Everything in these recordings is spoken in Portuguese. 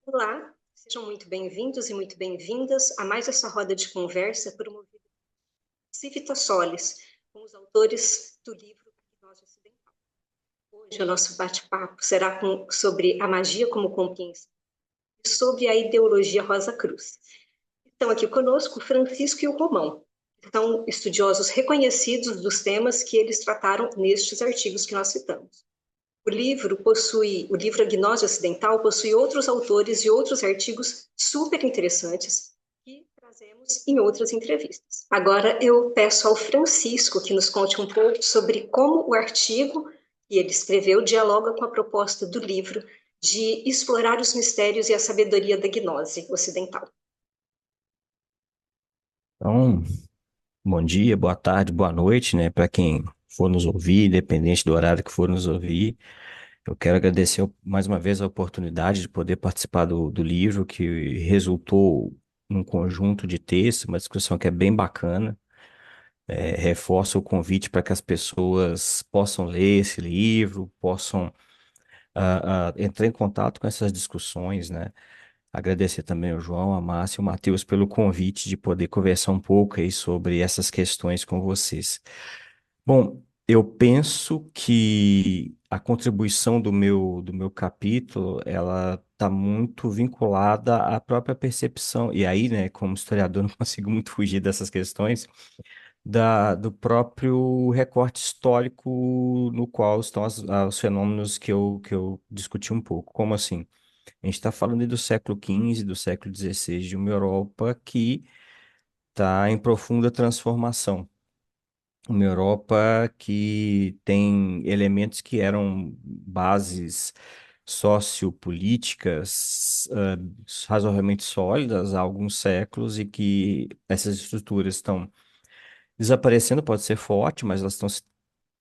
Olá, sejam muito bem-vindos e muito bem-vindas a mais essa roda de conversa promovida por Civita Solis, com os autores do livro Gnose Ocidental. Hoje o nosso bate-papo será sobre a magia como compreensão e sobre a ideologia Rosa Cruz. Estão aqui conosco o Francisco e o Romão, que são estudiosos reconhecidos dos temas que eles trataram nestes artigos que nós citamos. O livro A Gnose Ocidental possui outros autores e outros artigos super interessantes que trazemos em outras entrevistas. Agora eu peço ao Francisco que nos conte um pouco sobre como o artigo que ele escreveu dialoga com a proposta do livro de explorar os mistérios e a sabedoria da gnose ocidental. Então, bom dia, boa tarde, boa noite, né? Para quem for nos ouvir, independente do horário que for nos ouvir, eu quero agradecer mais uma vez a oportunidade de poder participar do livro, que resultou num conjunto de textos, uma discussão que é bem bacana. Reforço o convite para que as pessoas possam ler esse livro, possam entrar em contato com essas discussões, né? Agradecer também ao João, a Márcia e o Matheus pelo convite de poder conversar um pouco aí sobre essas questões com vocês. Bom, eu penso que a contribuição do meu capítulo, ela está muito vinculada à própria percepção, e aí, né, como historiador, não consigo muito fugir dessas questões, do próprio recorte histórico no qual estão os fenômenos que eu discuti um pouco. Como assim? A gente está falando aí do século XV, do século XVI, de uma Europa que está em profunda transformação. Uma Europa que tem elementos que eram bases sociopolíticas, razoavelmente sólidas há alguns séculos e que essas estruturas estão desaparecendo, pode ser forte, mas elas estão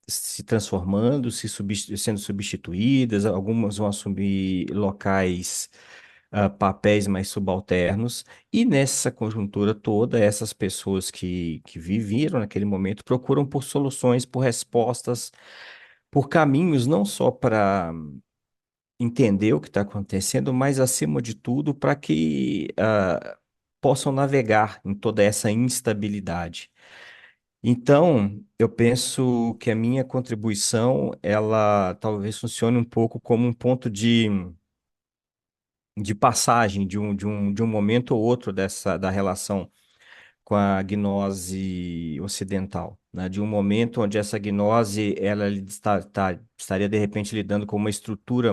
se transformando, sendo substituídas, algumas vão assumir locais, papéis mais subalternos, e nessa conjuntura toda, essas pessoas que viveram naquele momento procuram por soluções, por respostas, por caminhos, não só para entender o que está acontecendo, mas acima de tudo para que possam navegar em toda essa instabilidade. Então, eu penso que a minha contribuição, ela talvez funcione um pouco como um ponto de passagem de um momento ou outro da relação com a gnose ocidental, né? De um momento onde essa gnose, ela estaria de repente lidando com uma estrutura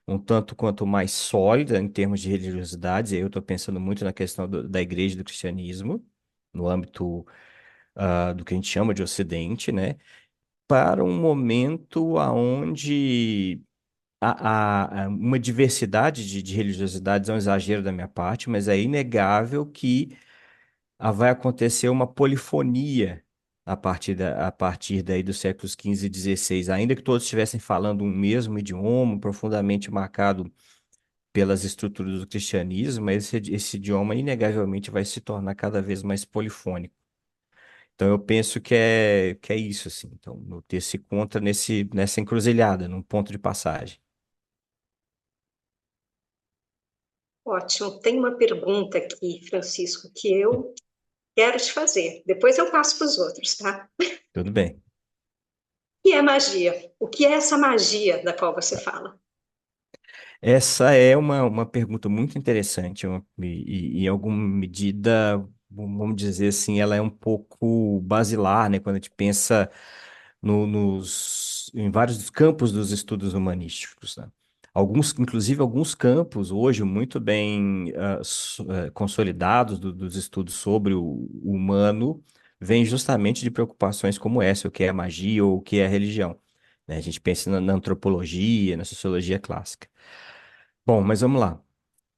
um tanto quanto mais sólida em termos de religiosidades, e aí eu estou pensando muito na questão da igreja e do cristianismo, no âmbito do que a gente chama de Ocidente, né? Para um momento aonde uma diversidade de religiosidades é um exagero da minha parte, mas é inegável que vai acontecer uma polifonia a partir daí dos séculos XV e XVI, ainda que todos estivessem falando um mesmo idioma, profundamente marcado pelas estruturas do cristianismo, mas esse idioma inegavelmente vai se tornar cada vez mais polifônico. Então eu penso que é isso, assim. Então, o texto se encontra nessa encruzilhada, num ponto de passagem. Ótimo. Tem uma pergunta aqui, Francisco, que eu quero te fazer. Depois eu passo para os outros, tá? Tudo bem. O que é magia? O que é essa magia da qual você fala? Essa é uma pergunta muito interessante, e em alguma medida, vamos dizer assim, ela é um pouco basilar, né? Quando a gente pensa em vários dos campos dos estudos humanísticos, né? Inclusive alguns campos hoje muito bem consolidados dos estudos sobre o humano, vêm justamente de preocupações como essa, o que é a magia ou o que é a religião, né? A gente pensa na antropologia, na sociologia clássica. Bom, mas vamos lá.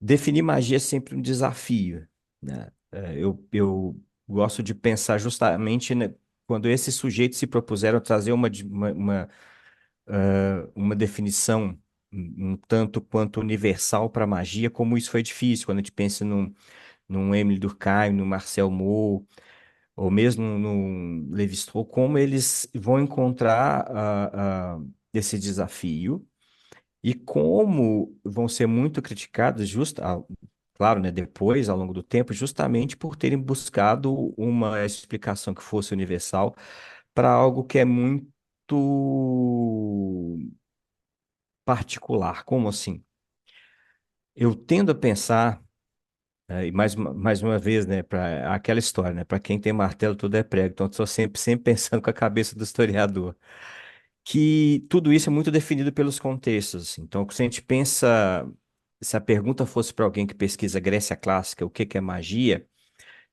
Definir magia é sempre um desafio, né? Eu gosto de pensar justamente, né, quando esses sujeitos se propuseram trazer uma definição um tanto quanto universal para magia, como isso foi difícil, quando a gente pensa num Émile Durkheim, no Marcel Mauss, ou mesmo no Lévi-Strauss, como eles vão encontrar esse desafio. e como vão ser muito criticados, claro, né, depois, ao longo do tempo, justamente por terem buscado uma explicação que fosse universal para algo que é muito particular. Como assim? Eu tendo a pensar, e mais uma vez, né, para aquela história, né, para quem tem martelo, tudo é prego. Então, estou sempre pensando com a cabeça do historiador, que tudo isso é muito definido pelos contextos, assim. Então, se a gente pensa, se a pergunta fosse para alguém que pesquisa Grécia Clássica, o que que é magia,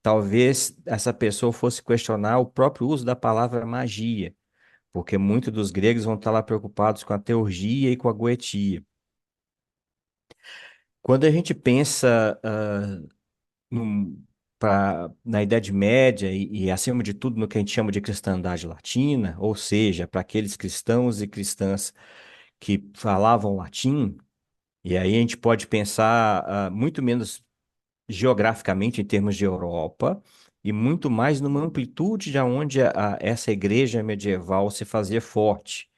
talvez essa pessoa fosse questionar o próprio uso da palavra magia, porque muitos dos gregos vão estar lá preocupados com a teurgia e com a goetia. Quando a gente pensa na Idade Média acima de tudo, no que a gente chama de cristandade latina, ou seja, para aqueles cristãos e cristãs que falavam latim, e aí a gente pode pensar muito menos geograficamente em termos de Europa e muito mais numa amplitude de onde essa igreja medieval se fazia forte.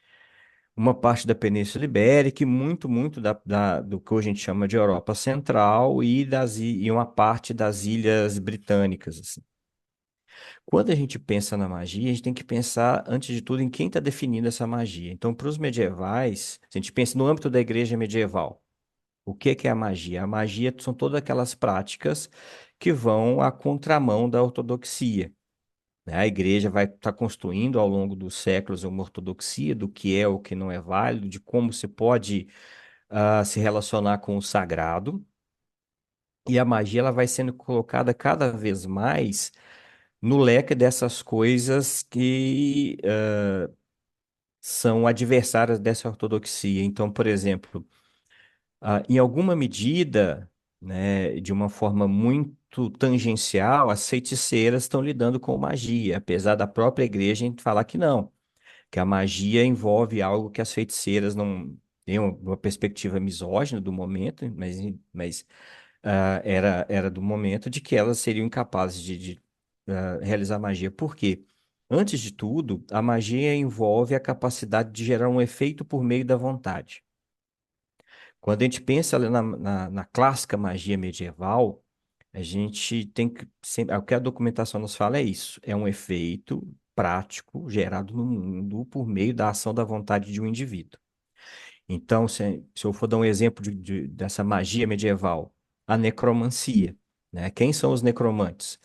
Uma parte da Península Ibérica e muito do que hoje a gente chama de Europa Central e uma parte das Ilhas Britânicas, assim. Quando a gente pensa na magia, a gente tem que pensar, antes de tudo, em quem está definindo essa magia. Então, para os medievais, se a gente pensa no âmbito da igreja medieval, o que que é a magia? A magia são todas aquelas práticas que vão à contramão da ortodoxia, né? A igreja vai estar construindo ao longo dos séculos uma ortodoxia do que é o que não é válido, de como se pode se relacionar com o sagrado, e a magia ela vai sendo colocada cada vez mais no leque dessas coisas que são adversárias dessa ortodoxia. Então, por exemplo, em alguma medida, né, de uma forma muito tangencial, as feiticeiras estão lidando com magia, apesar da própria igreja falar que não, que a magia envolve algo que as feiticeiras não têm uma perspectiva misógina do momento, mas era do momento de que elas seriam incapazes de realizar magia. Por quê? Antes de tudo, a magia envolve a capacidade de gerar um efeito por meio da vontade. Quando a gente pensa ali na clássica magia medieval, a gente tem que sempre, o que a documentação nos fala é isso, é um efeito prático gerado no mundo por meio da ação da vontade de um indivíduo. Então, se eu for dar um exemplo dessa magia medieval, a necromancia, né? Quem são os necromantes?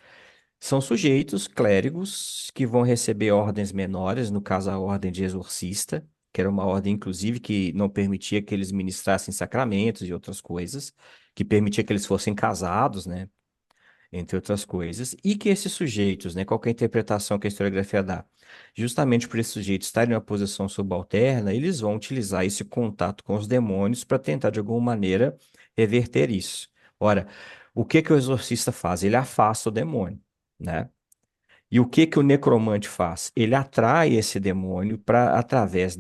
São sujeitos clérigos que vão receber ordens menores, no caso a ordem de exorcista, que era uma ordem, inclusive, que não permitia que eles ministrassem sacramentos e outras coisas, que permitia que eles fossem casados, né? Entre outras coisas, e que esses sujeitos, né, qual que é a interpretação que a historiografia dá? Justamente por esses sujeitos estarem em uma posição subalterna, eles vão utilizar esse contato com os demônios para tentar, de alguma maneira, reverter isso. Ora, o que que o exorcista faz? Ele afasta o demônio, né? E o que que o necromante faz? Ele atrai esse demônio para, através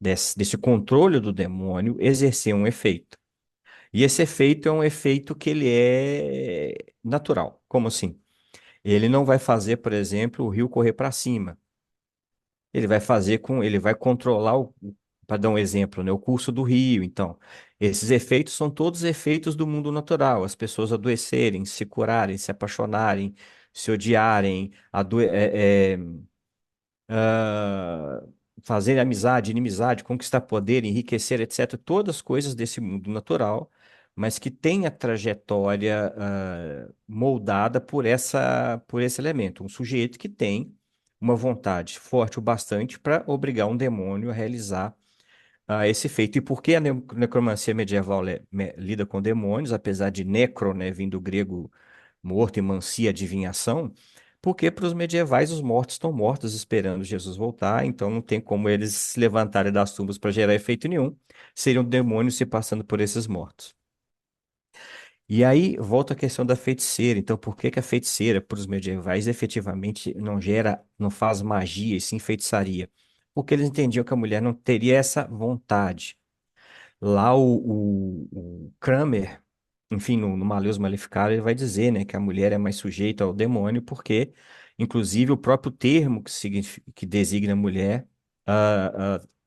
desse controle do demônio, exercer um efeito. E esse efeito é um efeito que ele é natural. Como assim? Ele não vai fazer, por exemplo, o rio correr para cima. Ele vai controlar para dar um exemplo, né, o curso do rio. Então, esses efeitos são todos efeitos do mundo natural. As pessoas adoecerem, se curarem, se apaixonarem, se odiarem, ah, fazer amizade, inimizade, conquistar poder, enriquecer, etc. Todas coisas desse mundo natural, mas que tem a trajetória moldada por esse elemento. Um sujeito que tem uma vontade forte o bastante para obrigar um demônio a realizar esse feito. E por que a necromancia medieval lida com demônios, apesar de necro, né, vindo do grego morto e mancia, adivinhação? Porque para os medievais os mortos estão mortos esperando Jesus voltar, então não tem como eles se levantarem das tumbas para gerar efeito nenhum. Seriam demônios se passando por esses mortos. E aí volta a questão da feiticeira. Então, por que que a feiticeira, para os medievais, efetivamente não faz magia e sim feitiçaria? Porque eles entendiam que a mulher não teria essa vontade. Lá o Kramer, enfim, no Malleus Maleficarum, ele vai dizer, né, que a mulher é mais sujeita ao demônio, porque, inclusive, o próprio termo que designa mulher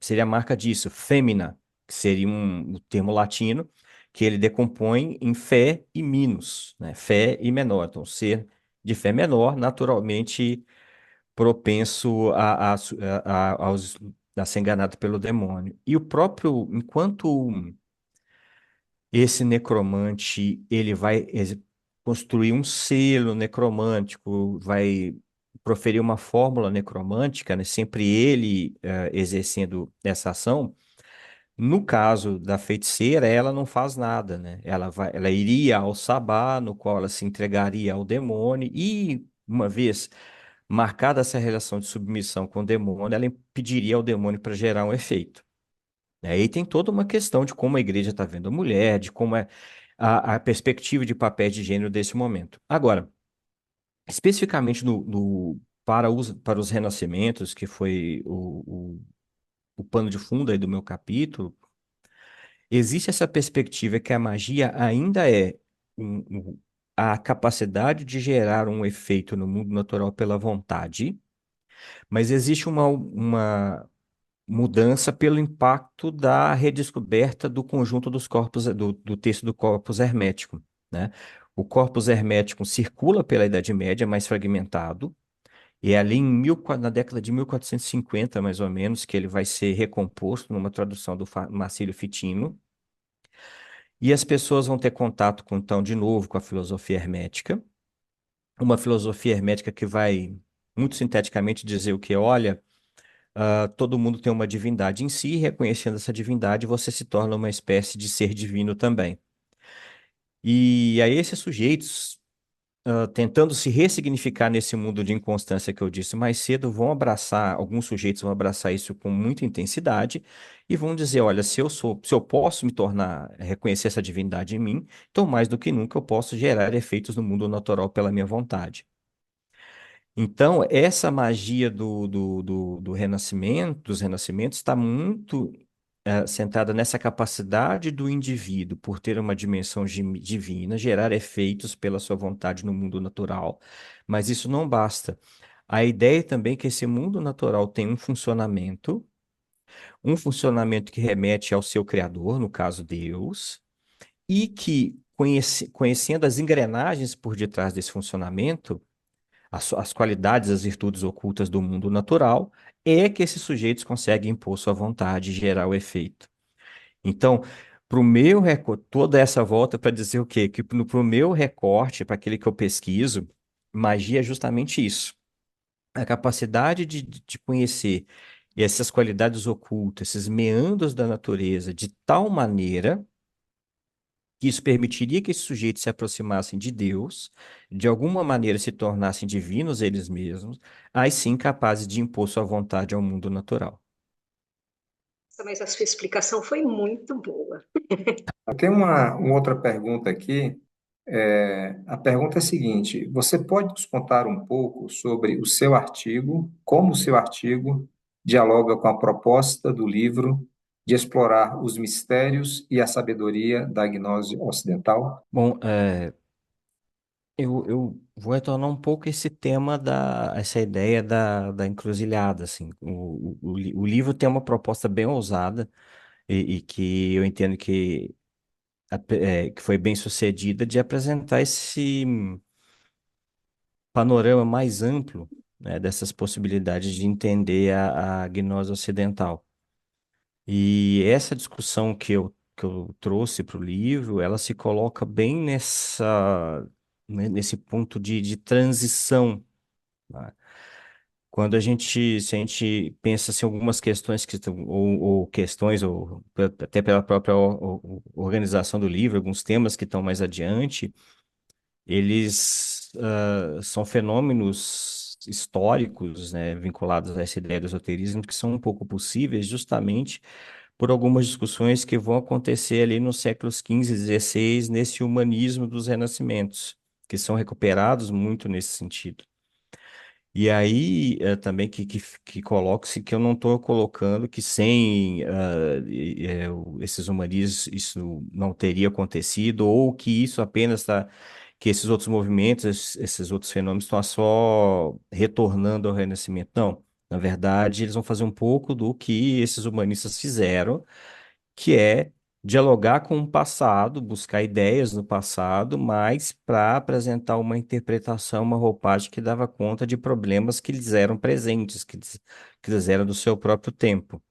seria a marca disso, fêmina. que seria o termo latino, que ele decompõe em fé e minus, né? Fé e menor. Então, ser de fé menor, naturalmente propenso a ser enganado pelo demônio. E o próprio, enquanto esse necromante, ele vai construir um selo necromântico, vai proferir uma fórmula necromântica, né? Sempre ele exercendo essa ação. No caso da feiticeira, ela não faz nada, né? Ela iria ao sabá, no qual ela se entregaria ao demônio, e uma vez marcada essa relação de submissão com o demônio, ela impediria ao demônio para gerar um efeito. Aí tem toda uma questão de como a igreja está vendo a mulher, de como é a perspectiva de papéis de gênero desse momento. Agora, especificamente para os renascimentos, que foi o pano de fundo aí do meu capítulo, existe essa perspectiva que a magia ainda é um- um- a capacidade de gerar um efeito no mundo natural pela vontade, mas existe uma mudança pelo impacto da redescoberta do conjunto dos corpos, do texto do corpus hermético, né? O corpus hermético circula pela Idade Média, mais fragmentado, e é ali na década de 1450, mais ou menos, que ele vai ser recomposto numa tradução do Marcílio Fitino, e as pessoas vão ter contato, então, de novo, com a filosofia hermética, uma filosofia hermética que vai, muito sinteticamente, dizer o que, olha, todo mundo tem uma divindade em si, e reconhecendo essa divindade, você se torna uma espécie de ser divino também. E aí esses sujeitos, tentando se ressignificar nesse mundo de inconstância que eu disse mais cedo, vão abraçar, alguns sujeitos vão abraçar isso com muita intensidade e vão dizer, olha, se eu posso me tornar, reconhecer essa divindade em mim, então mais do que nunca eu posso gerar efeitos no mundo natural pela minha vontade. Então, essa magia do renascimento, dos renascimentos, está muito centrada nessa capacidade do indivíduo, por ter uma dimensão divina, gerar efeitos pela sua vontade no mundo natural. Mas isso não basta. A ideia também é que esse mundo natural tem um funcionamento que remete ao seu criador, no caso Deus, e que, conhecendo as engrenagens por detrás desse funcionamento, as qualidades, as virtudes ocultas do mundo natural, é que esses sujeitos conseguem impor sua vontade e gerar o efeito. Então, para o meu recorte, toda essa volta para dizer o quê? Que para o meu recorte, para aquele que eu pesquiso, magia é justamente isso. A capacidade de conhecer essas qualidades ocultas, esses meandros da natureza, de tal maneira que isso permitiria que esses sujeitos se aproximassem de Deus, de alguma maneira se tornassem divinos eles mesmos, aí sim capazes de impor sua vontade ao mundo natural. Mas a sua explicação foi muito boa. Tem uma outra pergunta aqui. A pergunta é a seguinte: você pode nos contar um pouco sobre o seu artigo, como o seu artigo dialoga com a proposta do livro de explorar os mistérios e a sabedoria da gnose ocidental? Bom, eu vou retornar um pouco esse tema essa ideia da encruzilhada, assim. O livro tem uma proposta bem ousada e que eu entendo que foi bem sucedida de apresentar esse panorama mais amplo, né, dessas possibilidades de entender a gnose ocidental. E essa discussão que eu trouxe para o livro, ela se coloca bem nesse ponto de transição, né? Se a gente pensa assim, algumas questões ou questões, ou até pela própria organização do livro, alguns temas que estão mais adiante, eles são fenômenos históricos, né, vinculados a essa ideia do esoterismo, que são um pouco possíveis justamente por algumas discussões que vão acontecer ali nos séculos XV e XVI, nesse humanismo dos renascimentos, que são recuperados muito nesse sentido. E aí, também que coloque-se que eu não estou colocando que sem esses humanismos isso não teria acontecido, ou que isso apenas está, que esses outros movimentos, esses outros fenômenos estão só retornando ao Renascimento. Não, na verdade, eles vão fazer um pouco do que esses humanistas fizeram, que é dialogar com o passado, buscar ideias no passado, mas para apresentar uma interpretação, uma roupagem que dava conta de problemas que lhes eram presentes, que lhes eram do seu próprio tempo.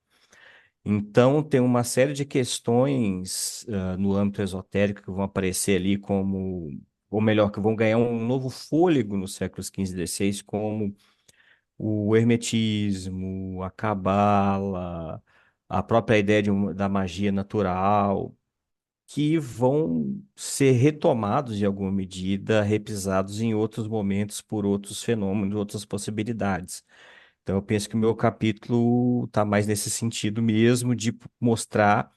Então, tem uma série de questões no âmbito esotérico que vão aparecer ali como, ou melhor, que vão ganhar um novo fôlego nos séculos XV e XVI, como o hermetismo, a cabala, a própria ideia da magia natural, que vão ser retomados em alguma medida, repisados em outros momentos por outros fenômenos, outras possibilidades. Então, eu penso que o meu capítulo está mais nesse sentido mesmo, de mostrar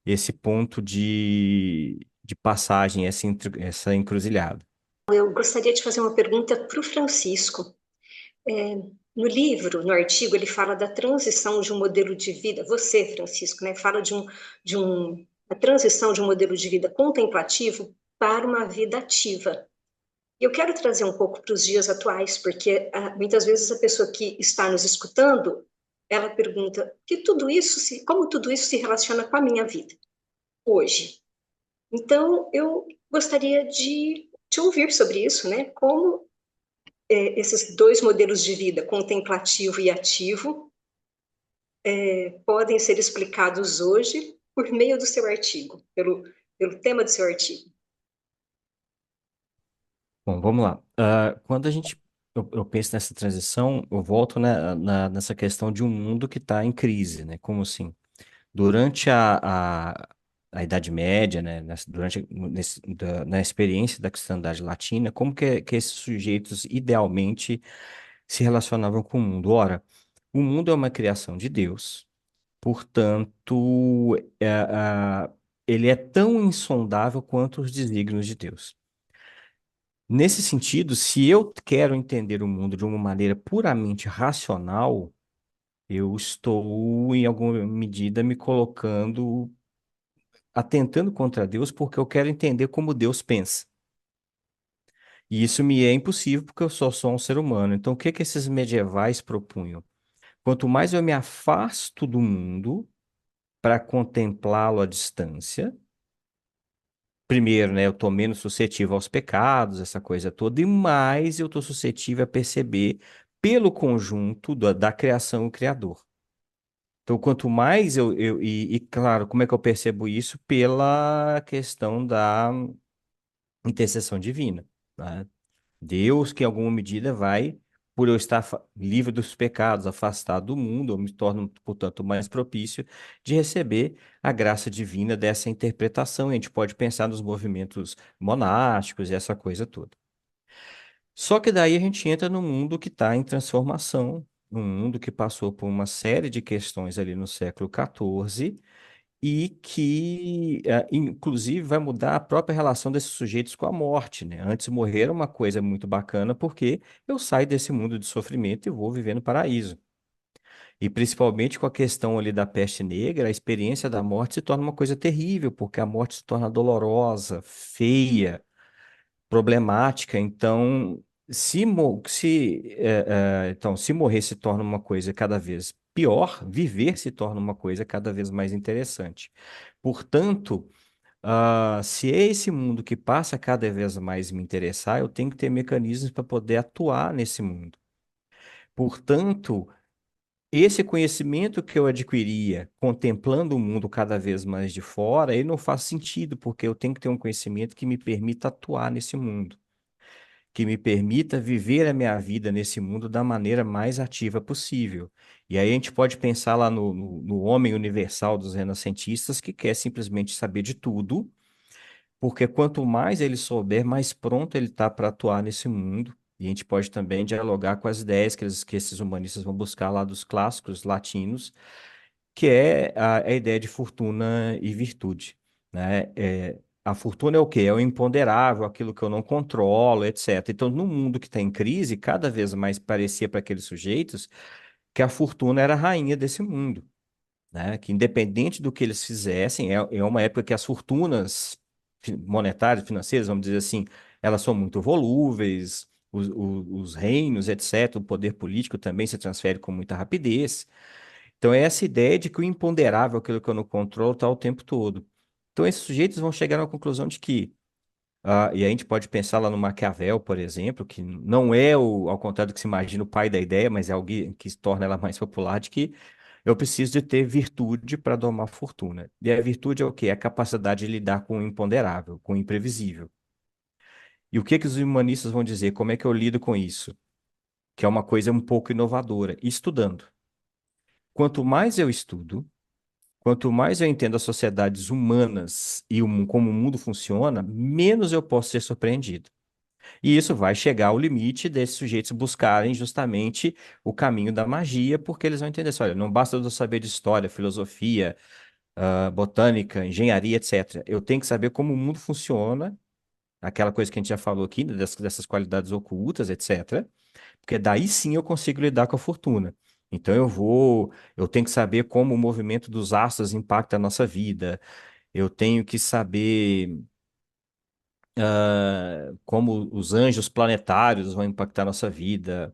esse ponto de passagem, essa encruzilhada. Eu gostaria de fazer uma pergunta para o Francisco. No livro, no artigo, ele fala da transição de um modelo de vida. Você, Francisco, né, fala da transição de um modelo de vida contemplativo para uma vida ativa. Eu quero trazer um pouco para os dias atuais, porque muitas vezes a pessoa que está nos escutando, ela pergunta como tudo isso se relaciona com a minha vida hoje. Então, eu gostaria de te ouvir sobre isso, né? Como esses dois modelos de vida, contemplativo e ativo, podem ser explicados hoje por meio do seu artigo, pelo tema do seu artigo. Bom, vamos lá. Quando eu penso nessa transição, eu volto, né, nessa questão de um mundo que está em crise, né? Como assim? Durante a Idade Média, né, na experiência da cristandade latina, como que esses sujeitos idealmente se relacionavam com o mundo? Ora, o mundo é uma criação de Deus, portanto, ele é tão insondável quanto os desígnios de Deus. Nesse sentido, se eu quero entender o mundo de uma maneira puramente racional, eu estou, em alguma medida, me colocando, atentando contra Deus, porque eu quero entender como Deus pensa. E isso me é impossível, porque eu só sou um ser humano. Então, o que que esses medievais propunham? Quanto mais eu me afasto do mundo para contemplá-lo à distância, primeiro, né, eu estou menos suscetível aos pecados, essa coisa toda, e mais eu estou suscetível a perceber pelo conjunto da criação e o Criador. Então, quanto mais claro, como é que eu percebo isso? Pela questão da intercessão divina, né? Deus, que em alguma medida vai, por eu estar livre dos pecados, afastado do mundo, eu me torno, portanto, mais propício de receber a graça divina dessa interpretação. E a gente pode pensar nos movimentos monásticos e essa coisa toda. Só que daí a gente entra num mundo que está em transformação, um mundo que passou por uma série de questões ali no século XIV e que, inclusive, vai mudar a própria relação desses sujeitos com a morte, né? Antes morrer era uma coisa muito bacana porque eu saio desse mundo de sofrimento e vou viver no paraíso. E principalmente com a questão ali da peste negra, a experiência da morte se torna uma coisa terrível, porque a morte se torna dolorosa, feia, problemática. Então, se morrer se torna uma coisa cada vez pior, viver se torna uma coisa cada vez mais interessante. Portanto, se é esse mundo que passa a cada vez mais me interessar, eu tenho que ter mecanismos para poder atuar nesse mundo. Portanto, esse conhecimento que eu adquiria contemplando o mundo cada vez mais de fora, ele não faz sentido, porque eu tenho que ter um conhecimento que me permita atuar nesse mundo, que me permita viver a minha vida nesse mundo da maneira mais ativa possível. E aí a gente pode pensar lá no homem universal dos renascentistas, que quer simplesmente saber de tudo, porque quanto mais ele souber, mais pronto ele está para atuar nesse mundo. E a gente pode também dialogar com as ideias que esses humanistas vão buscar lá dos clássicos latinos, que é a ideia de fortuna e virtude, né? A fortuna é o quê? É o imponderável, aquilo que eu não controlo, etc. Então, no mundo que está em crise, cada vez mais parecia para aqueles sujeitos que a fortuna era a rainha desse mundo, né? Que independente do que eles fizessem, é uma época que as fortunas monetárias, financeiras, vamos dizer assim, elas são muito volúveis, os reinos, etc., o poder político também se transfere com muita rapidez. Então, é essa ideia de que o imponderável, aquilo que eu não controlo, está o tempo todo. Então, esses sujeitos vão chegar à conclusão de que, e a gente pode pensar lá no Maquiavel, por exemplo, que não é, ao contrário do que se imagina, o pai da ideia, mas é alguém que se torna ela mais popular, de que eu preciso de ter virtude para domar a fortuna. E a virtude é o quê? É a capacidade de lidar com o imponderável, com o imprevisível. E o que que os humanistas vão dizer? Como é que eu lido com isso? Que é uma coisa um pouco inovadora, estudando. Quanto mais eu estudo, quanto mais eu entendo as sociedades humanas e como o mundo funciona, menos eu posso ser surpreendido. E isso vai chegar ao limite desses sujeitos buscarem justamente o caminho da magia, porque eles vão entender assim, olha, não basta eu saber de história, filosofia, botânica, engenharia, etc. Eu tenho que saber como o mundo funciona, aquela coisa que a gente já falou aqui, né, dessas qualidades ocultas, etc. Porque daí sim eu consigo lidar com a fortuna. Então eu tenho que saber como o movimento dos astros impacta a nossa vida. Eu tenho que saber como os anjos planetários vão impactar a nossa vida,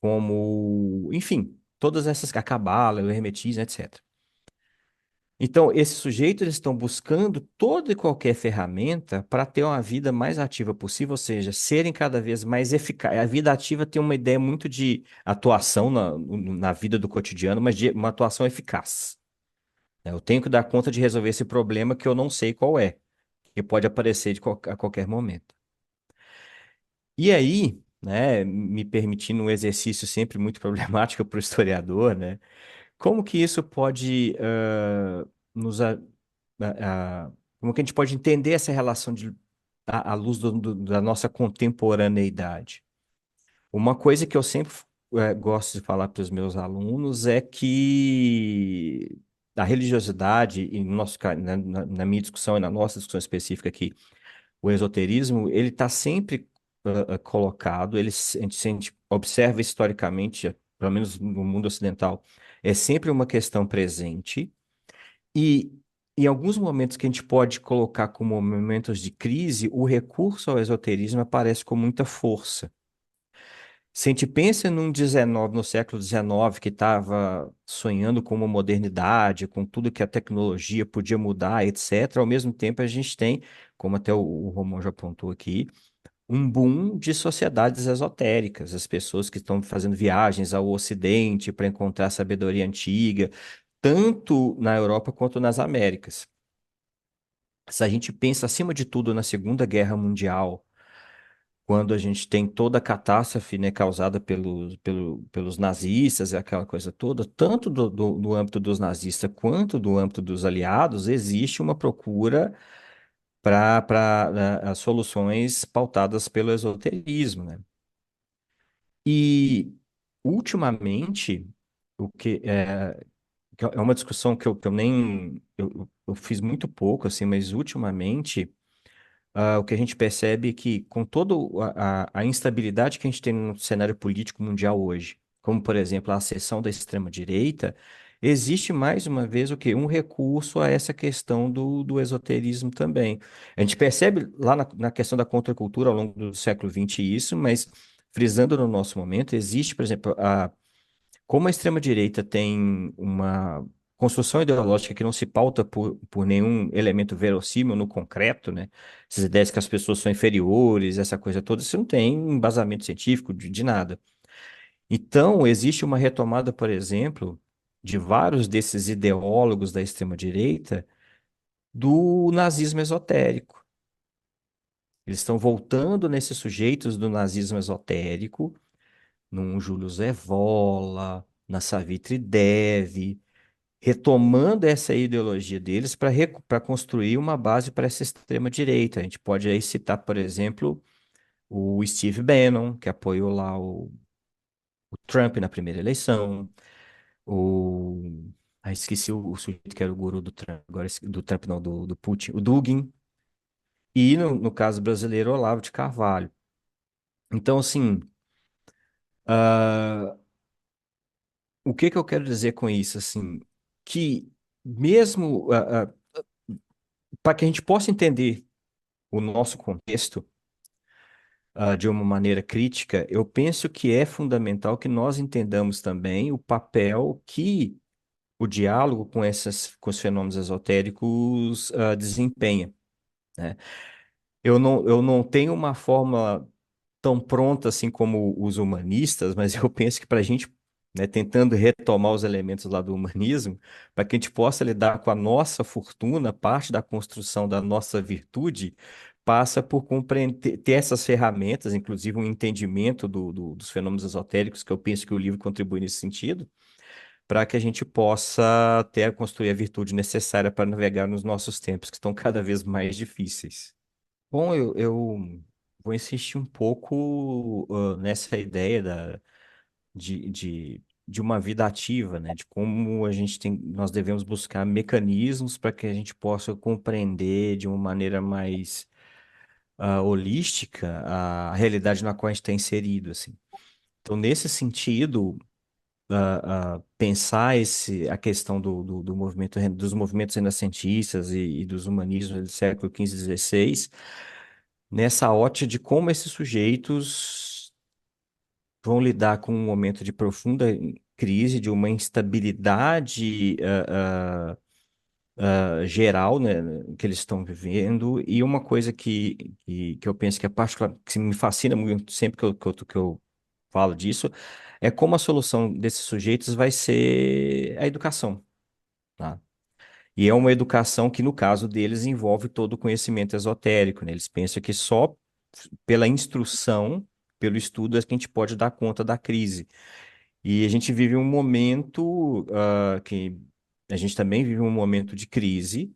como, enfim, todas essas, a cabala, o hermetismo, etc. Então, esses sujeitos eles estão buscando toda e qualquer ferramenta para ter uma vida mais ativa possível, ou seja, serem cada vez mais eficazes. A vida ativa tem uma ideia muito de atuação na vida do cotidiano, mas de uma atuação eficaz. Né? Eu tenho que dar conta de resolver esse problema que eu não sei qual é, que pode aparecer a qualquer momento. E aí, né, me permitindo um exercício sempre muito problemático para o historiador, né? Como que isso pode nos a- como que a gente pode entender essa relação à luz da nossa contemporaneidade? Uma coisa que eu sempre gosto de falar para os meus alunos é que a religiosidade, e no nosso, na minha discussão e na nossa discussão específica aqui, o esoterismo, ele está sempre colocado, a gente observa historicamente, pelo menos no mundo ocidental, é sempre uma questão presente e em alguns momentos que a gente pode colocar como momentos de crise, o recurso ao esoterismo aparece com muita força. Se a gente pensa num 19, no século XIX, que estava sonhando com uma modernidade, com tudo que a tecnologia podia mudar, etc., ao mesmo tempo a gente tem, como até o Romão já apontou aqui, um boom de sociedades esotéricas, as pessoas que estão fazendo viagens ao Ocidente para encontrar sabedoria antiga, tanto na Europa quanto nas Américas. Se a gente pensa, acima de tudo, na Segunda Guerra Mundial, quando a gente tem toda a catástrofe, né, causada pelos nazistas e aquela coisa toda, tanto do âmbito dos nazistas quanto do âmbito dos aliados, existe uma procura para soluções pautadas pelo esoterismo, né? E, ultimamente, que é uma discussão que eu nem, eu fiz muito pouco, assim, mas ultimamente, o que a gente percebe é que com toda a instabilidade que a gente tem no cenário político mundial hoje, como, por exemplo, a ascensão da extrema-direita, existe mais uma vez o quê? Um recurso a essa questão do esoterismo também. A gente percebe lá na questão da contracultura ao longo do século XX isso, mas frisando no nosso momento, existe, por exemplo, como a extrema-direita tem uma construção ideológica que não se pauta por nenhum elemento verossímil no concreto, né? Essas ideias que as pessoas são inferiores, essa coisa toda, isso não tem embasamento científico de nada. Então, existe uma retomada, por exemplo, de vários desses ideólogos da extrema-direita do nazismo esotérico. Eles estão voltando nesses sujeitos do nazismo esotérico, num Júlio Evola, na Savitri Dev, retomando essa ideologia deles para construir uma base para essa extrema-direita. A gente pode aí citar, por exemplo, o Steve Bannon, que apoiou lá o Trump na primeira eleição, o... esqueci o sujeito que era o guru do Trump, agora do Trump não, do Putin, o Dugin, e no caso brasileiro, Olavo de Carvalho. Então, assim, ah, o que que eu quero dizer com isso, assim, que mesmo para que a gente possa entender o nosso contexto de uma maneira crítica, eu penso que é fundamental que nós entendamos também o papel que o diálogo com os fenômenos esotéricos desempenha, né? Eu não tenho uma fórmula tão pronta assim como os humanistas, mas eu penso que para a gente, né, tentando retomar os elementos lá do humanismo, para que a gente possa lidar com a nossa fortuna, parte da construção da nossa virtude, passa por compreender, ter essas ferramentas, inclusive um entendimento dos fenômenos esotéricos, que eu penso que o livro contribui nesse sentido, para que a gente possa ter, construir a virtude necessária para navegar nos nossos tempos, que estão cada vez mais difíceis. Bom, eu vou insistir um pouco nessa ideia de uma vida ativa, né? De como a gente tem, nós devemos buscar mecanismos para que a gente possa compreender de uma maneira mais holística a realidade na qual a gente está inserido, assim. Então, nesse sentido, pensar a questão do movimento, dos movimentos renascentistas e dos humanismos do século XV e XVI, nessa ótica de como esses sujeitos vão lidar com um momento de profunda crise, de uma instabilidade geral, né, que eles estão vivendo, e uma coisa que eu penso que é particular, que me fascina muito sempre que eu falo disso, é como a solução desses sujeitos vai ser a educação, tá? E é uma educação que, no caso deles, envolve todo o conhecimento esotérico, né? Eles pensam que só pela instrução, pelo estudo, é que a gente pode dar conta da crise. E a gente vive um momento que a gente também vive um momento de crise,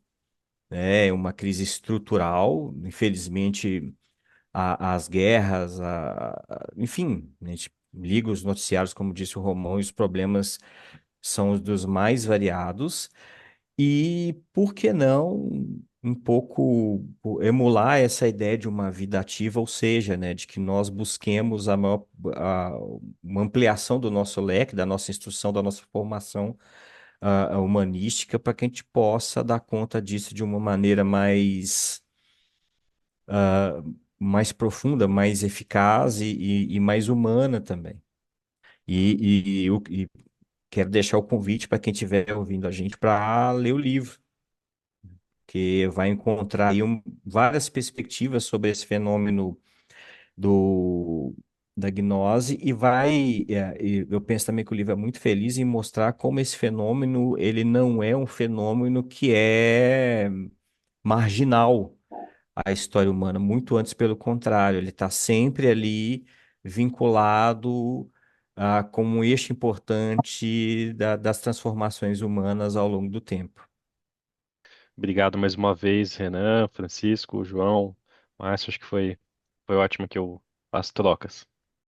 né? Uma crise estrutural. Infelizmente, as guerras, enfim, a gente liga os noticiários, como disse o Romão, e os problemas são os dos mais variados. E por que não um pouco emular essa ideia de uma vida ativa, ou seja, né, de que nós busquemos uma ampliação do nosso leque, da nossa instrução, da nossa formação humanística, para que a gente possa dar conta disso de uma maneira ah, mais profunda, mais eficaz e mais humana também. E quero deixar o convite para quem estiver ouvindo a gente para ler o livro, que vai encontrar aí várias perspectivas sobre esse fenômeno do, da gnose e e eu penso também que o livro é muito feliz em mostrar como esse fenômeno, ele não é um fenômeno que é marginal à história humana, muito antes pelo contrário, ele está sempre ali vinculado como um eixo importante das transformações humanas ao longo do tempo. Obrigado mais uma vez, Renan, Francisco, João, Márcio, acho que foi ótimo que as trocas.